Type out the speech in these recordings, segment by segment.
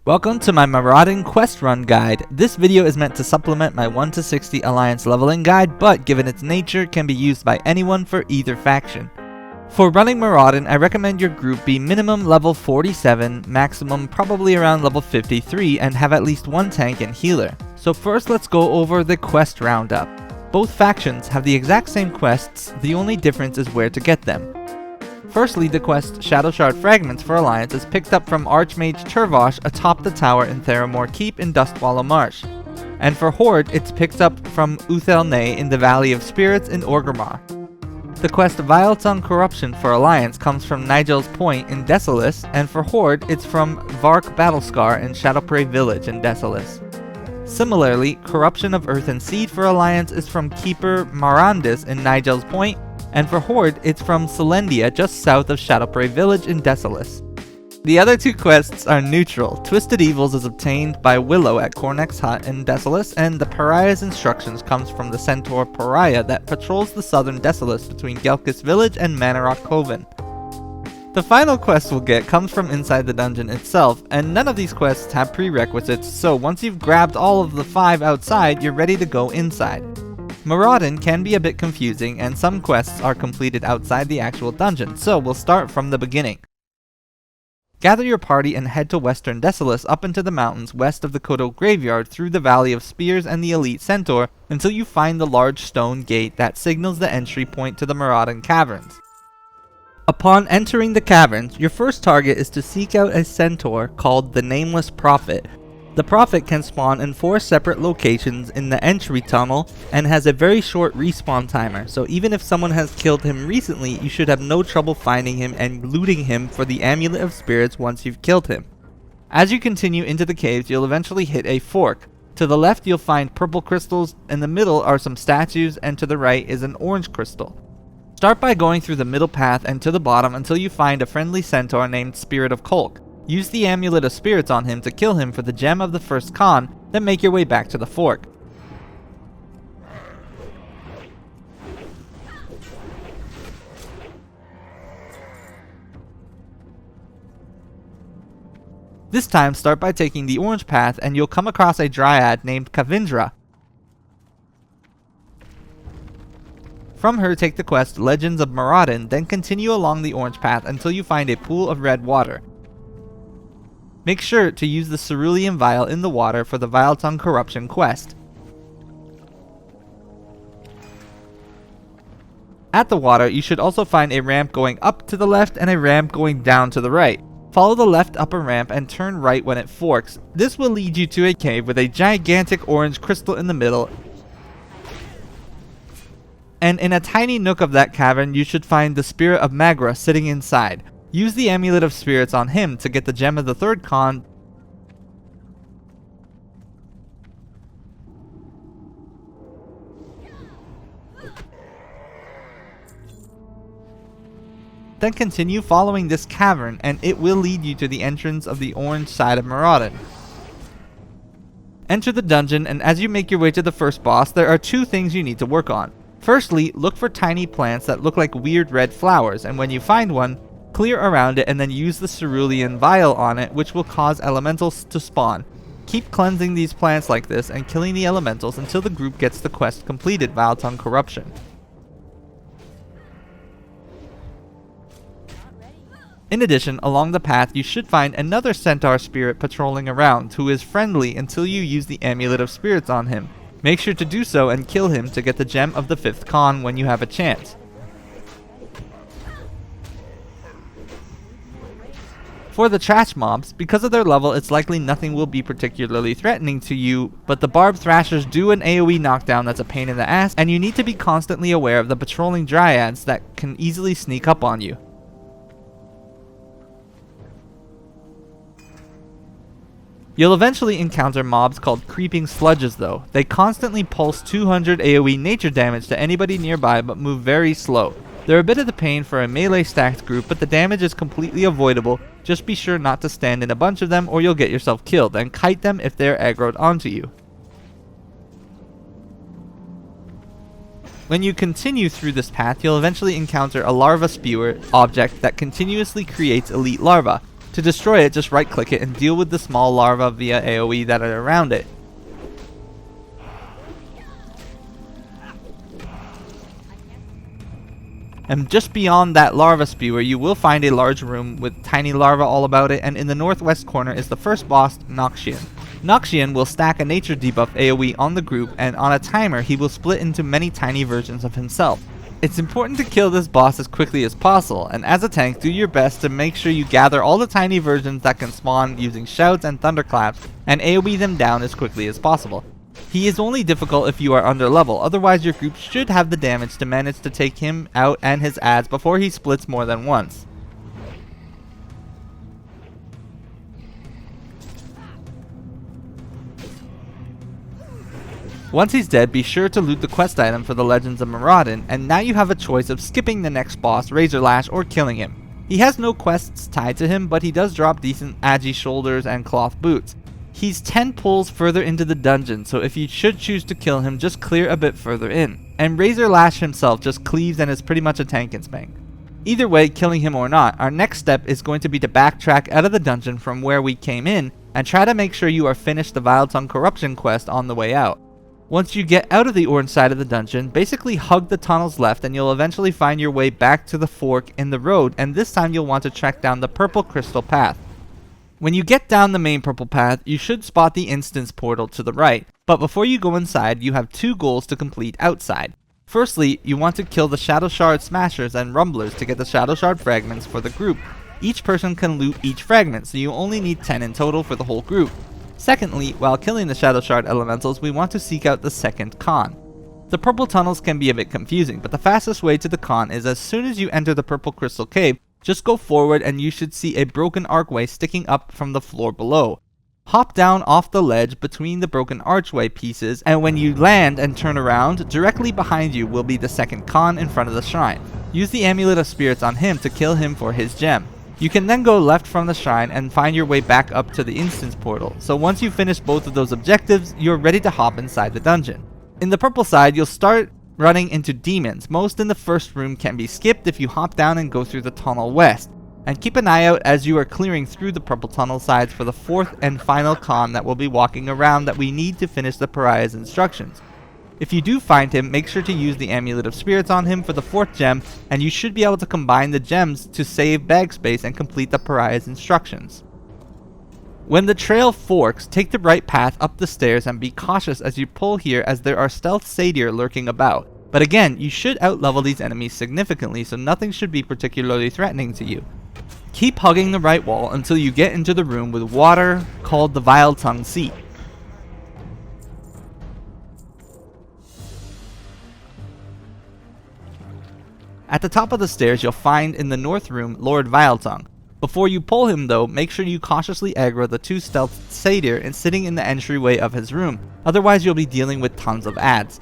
Welcome to my Mauradon quest run guide. This video is meant to supplement my 1 to 60 alliance leveling guide, but given its nature can be used by anyone for either faction. For running Mauradon, I recommend your group be minimum level 47, maximum probably around level 53, and have at least one tank and healer. So first let's go over the quest roundup. Both factions have the exact same quests, the only difference is where to get them. Firstly, the quest Shadow Shard Fragments for Alliance is picked up from Archmage Turvosh atop the tower in Theramore Keep in Dustwallow Marsh. And for Horde, it's picked up from Uthelney in the Valley of Spirits in Orgrimmar. The quest Vyletongue Corruption for Alliance comes from Nigel's Point in Desolace, and for Horde, it's from Vark Battlescar in Shadowprey Village in Desolace. Similarly, Corruption of Earth and Seed for Alliance is from Keeper Marandis in Nigel's Point, and for Horde, it's from Selendia just south of Shadowprey Village in Desolace. The other two quests are neutral. Twisted Evils is obtained by Willow at Cornex's Hut in Desolace, and the Pariah's Instructions comes from the centaur Pariah that patrols the southern Desolace between Gelkis Village and Manorock Coven. The final quest we'll get comes from inside the dungeon itself, and none of these quests have prerequisites, so once you've grabbed all of the 5 outside, you're ready to go inside. Mauradon can be a bit confusing, and some quests are completed outside the actual dungeon, so we'll start from the beginning. Gather your party and head to western Desolace up into the mountains west of the Kodo Graveyard through the Valley of Spears and the Elite Centaur until you find the large stone gate that signals the entry point to the Mauradon Caverns. Upon entering the caverns, your first target is to seek out a centaur called the Nameless Prophet. The Prophet can spawn in 4 separate locations in the entry tunnel and has a very short respawn timer, so even if someone has killed him recently, you should have no trouble finding him and looting him for the Amulet of Spirits once you've killed him. As you continue into the caves, you'll eventually hit a fork. To the left you'll find purple crystals, in the middle are some statues, and to the right is an orange crystal. Start by going through the middle path and to the bottom until you find a friendly centaur named Spirit of Kolk. Use the Amulet of Spirits on him to kill him for the gem of the first Khan, then make your way back to the fork. This time start by taking the orange path and you'll come across a dryad named Kavindra. From her take the quest Legends of Mauradon, then continue along the orange path until you find a pool of red water. Make sure to use the cerulean vial in the water for the Vyletongue Corruption quest. At the water, you should also find a ramp going up to the left and a ramp going down to the right. Follow the left upper ramp and turn right when it forks. This will lead you to a cave with a gigantic orange crystal in the middle. And in a tiny nook of that cavern, you should find the Spirit of Magra sitting inside. Use the Amulet of Spirits on him to get the gem of the third Khan. Then continue following this cavern and it will lead you to the entrance of the orange side of Mauradon. Enter the dungeon, and as you make your way to the first boss, there are 2 things you need to work on. Firstly, look for tiny plants that look like weird red flowers, and when you find one, clear around it and then use the cerulean vial on it, which will cause elementals to spawn. Keep cleansing these plants like this and killing the elementals until the group gets the quest completed, Vyletongue Corruption. In addition, along the path you should find another centaur spirit patrolling around who is friendly until you use the Amulet of Spirits on him. Make sure to do so and kill him to get the gem of the 5th Khan when you have a chance. For the trash mobs, because of their level, it's likely nothing will be particularly threatening to you, but the Barb Thrashers do an AoE knockdown that's a pain in the ass, and you need to be constantly aware of the patrolling dryads that can easily sneak up on you. You'll eventually encounter mobs called Creeping Sludges though. They constantly pulse 200 AoE nature damage to anybody nearby but move very slow. They're a bit of the pain for a melee stacked group, but the damage is completely avoidable. Just be sure not to stand in a bunch of them or you'll get yourself killed, and kite them if they're aggroed onto you. When you continue through this path, you'll eventually encounter a larva spewer object that continuously creates elite larvae. To destroy it, just right click it and deal with the small larvae via AoE that are around it. And just beyond that larva spewer, you will find a large room with tiny larvae all about it, and in the northwest corner is the first boss, Noxxion. Noxxion will stack a nature debuff AoE on the group, and on a timer he will split into many tiny versions of himself. It's important to kill this boss as quickly as possible, and as a tank, do your best to make sure you gather all the tiny versions that can spawn using shouts and thunderclaps, and AoE them down as quickly as possible. He is only difficult if you are under level, otherwise your group should have the damage to manage to take him out and his ads before he splits more than once. Once he's dead, be sure to loot the quest item for the Legends of Mauradon, and now you have a choice of skipping the next boss, Razorlash, or killing him. He has no quests tied to him, but he does drop decent agi shoulders and cloth boots. He's 10 pulls further into the dungeon, so if you should choose to kill him, just clear a bit further in. And Razorlash himself just cleaves and is pretty much a tank and spank. Either way, killing him or not, our next step is going to be to backtrack out of the dungeon from where we came in, and try to make sure you are finished the Vyletongue corruption quest on the way out. Once you get out of the orange side of the dungeon, basically hug the tunnels left and you'll eventually find your way back to the fork in the road, and this time you'll want to track down the purple crystal path. When you get down the main purple path, you should spot the instance portal to the right, but before you go inside, you have 2 goals to complete outside. Firstly, you want to kill the Shadow Shard Smashers and Rumblers to get the Shadow Shard fragments for the group. Each person can loot each fragment, so you only need 10 in total for the whole group. Secondly, while killing the Shadow Shard Elementals, we want to seek out the second con. The purple tunnels can be a bit confusing, but the fastest way to the con is as soon as you enter the purple crystal cave, just go forward and you should see a broken archway sticking up from the floor below. Hop down off the ledge between the broken archway pieces, and when you land and turn around, directly behind you will be the second con in front of the shrine. Use the Amulet of Spirits on him to kill him for his gem. You can then go left from the shrine and find your way back up to the instance portal, so once you finish both of those objectives, you're ready to hop inside the dungeon. In the purple side, you'll start running into demons. Most in the first room can be skipped if you hop down and go through the tunnel west. And keep an eye out as you are clearing through the purple tunnel sides for the 4th and final con that will be walking around that we need to finish the pariah's instructions. If you do find him, make sure to use the Amulet of Spirits on him for the 4th gem, and you should be able to combine the gems to save bag space and complete the pariah's instructions. When the trail forks, take the right path up the stairs and be cautious as you pull here, as there are stealth satyr lurking about. But again, you should outlevel these enemies significantly, so nothing should be particularly threatening to you. Keep hugging the right wall until you get into the room with water called the Vyletongue seat. At the top of the stairs, you'll find in the north room Lord Vyletongue. Before you pull him though, make sure you cautiously aggro the 2 stealth satyr and sitting in the entryway of his room, otherwise you'll be dealing with tons of ads.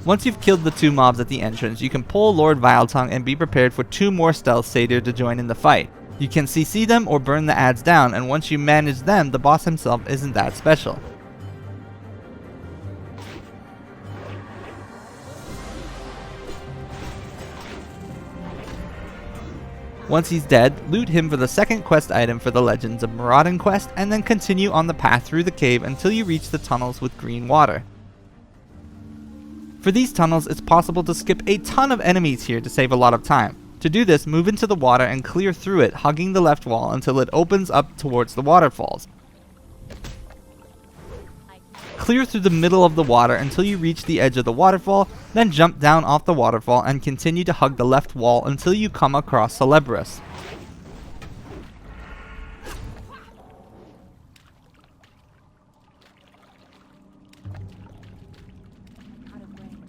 Once you've killed the 2 mobs at the entrance, you can pull Lord Vyletongue and be prepared for 2 more stealth satyr to join in the fight. You can CC them or burn the ads down, and once you manage them, the boss himself isn't that special. Once he's dead, loot him for the 2nd quest item for the Legends of Mauradon quest, and then continue on the path through the cave until you reach the tunnels with green water. For these tunnels, it's possible to skip a ton of enemies here to save a lot of time. To do this, move into the water and clear through it, hugging the left wall until it opens up towards the waterfalls. Clear through the middle of the water until you reach the edge of the waterfall, then jump down off the waterfall and continue to hug the left wall until you come across Celebras.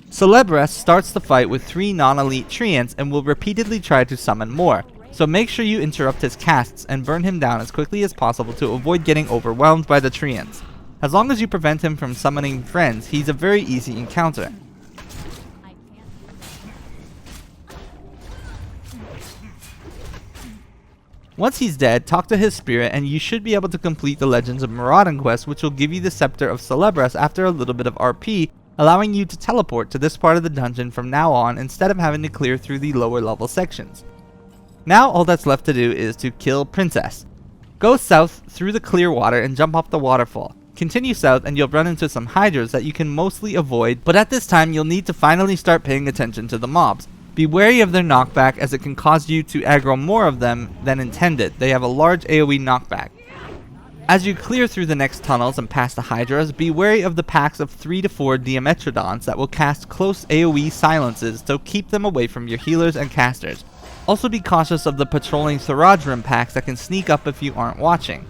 Celebras starts the fight with 3 non-elite treants and will repeatedly try to summon more, so make sure you interrupt his casts and burn him down as quickly as possible to avoid getting overwhelmed by the treants. As long as you prevent him from summoning friends, he's a very easy encounter. Once he's dead, talk to his spirit and you should be able to complete the Legends of Mauradon quest, which will give you the Scepter of Celebras after a little bit of RP, allowing you to teleport to this part of the dungeon from now on instead of having to clear through the lower level sections. Now all that's left to do is to kill Princess. Go south through the clear water and jump off the waterfall. Continue south and you'll run into some hydras that you can mostly avoid, but at this time you'll need to finally start paying attention to the mobs. Be wary of their knockback as it can cause you to aggro more of them than intended. They have a large AoE knockback. As you clear through the next tunnels and past the hydras, be wary of the packs of 3 to 4 Mauradons that will cast close AoE silences, so keep them away from your healers and casters. Also be cautious of the patrolling Theradras packs that can sneak up if you aren't watching.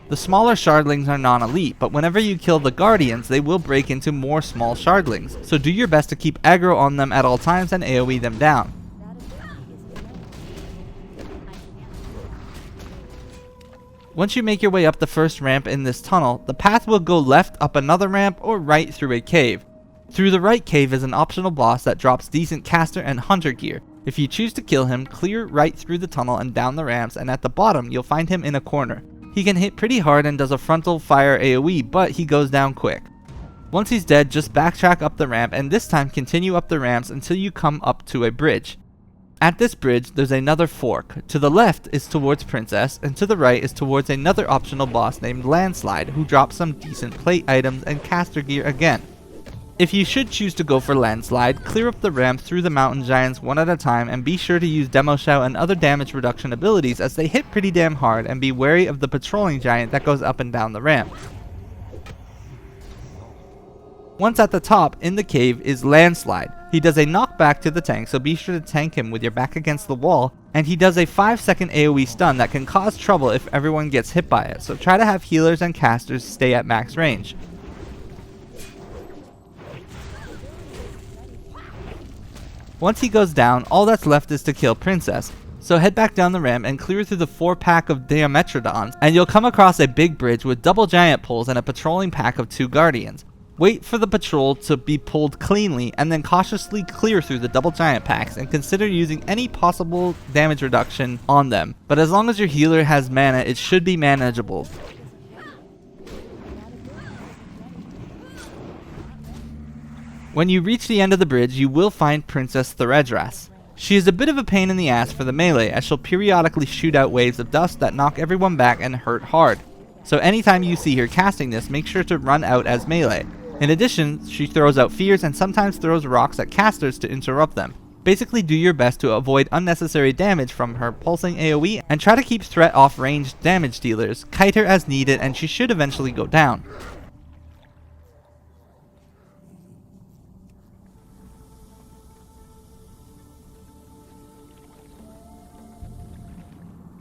The smaller shardlings are non-elite, but whenever you kill the guardians, they will break into more small shardlings, so do your best to keep aggro on them at all times and AoE them down. Once you make your way up the first ramp in this tunnel, the path will go left up another ramp or right through a cave. Through the right cave is an optional boss that drops decent caster and hunter gear. If you choose to kill him, clear right through the tunnel and down the ramps, and at the bottom you'll find him in a corner. He can hit pretty hard and does a frontal fire AoE, but he goes down quick. Once he's dead, just backtrack up the ramp and this time continue up the ramps until you come up to a bridge. At this bridge, there's another fork. To the left is towards Princess, and to the right is towards another optional boss named Landslide, who drops some decent plate items and caster gear again. If you should choose to go for Landslide, clear up the ramp through the mountain giants one at a time and be sure to use Demo Shout and other damage reduction abilities as they hit pretty damn hard, and be wary of the patrolling giant that goes up and down the ramp. Once at the top, in the cave, is Landslide. He does a knockback to the tank, so be sure to tank him with your back against the wall, and he does a 5-second AoE stun that can cause trouble if everyone gets hit by it, so try to have healers and casters stay at max range. Once he goes down, all that's left is to kill Princess, so head back down the ramp and clear through the 4-pack of Mauradons, and you'll come across a big bridge with double giant pulls and a patrolling pack of 2 guardians. Wait for the patrol to be pulled cleanly and then cautiously clear through the double giant packs and consider using any possible damage reduction on them, but as long as your healer has mana, it should be manageable. When you reach the end of the bridge, you will find Princess Theradras. She is a bit of a pain in the ass for the melee, as she'll periodically shoot out waves of dust that knock everyone back and hurt hard. So anytime you see her casting this, make sure to run out as melee. In addition, she throws out fears and sometimes throws rocks at casters to interrupt them. Basically do your best to avoid unnecessary damage from her pulsing AoE and try to keep threat off ranged damage dealers, kite her as needed, and she should eventually go down.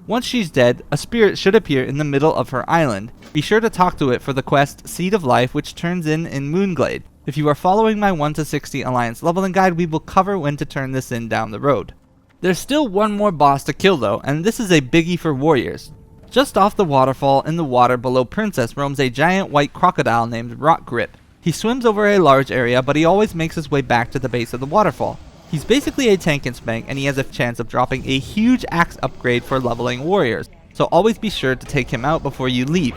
Once she's dead, a spirit should appear in the middle of her island. Be sure to talk to it for the quest Seed of Life, which turns in Moonglade. If you are following my 1 to 60 Alliance leveling guide, we will cover when to turn this in down the road. There's still one more boss to kill though, and this is a biggie for warriors. Just off the waterfall in the water below Princess roams a giant white crocodile named Rockgrip. He swims over a large area, but he always makes his way back to the base of the waterfall. He's basically a tank and spank, and he has a chance of dropping a huge axe upgrade for leveling warriors, so always be sure to take him out before you leave.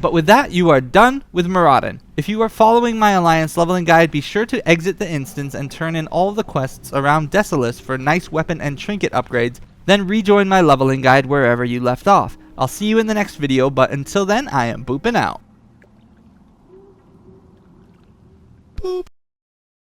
But with that, you are done with Mauradon. If you are following my Alliance leveling guide, be sure to exit the instance and turn in all of the quests around Desolus for nice weapon and trinket upgrades, then rejoin my leveling guide wherever you left off. I'll see you in the next video, but until then, I am booping out. Boop.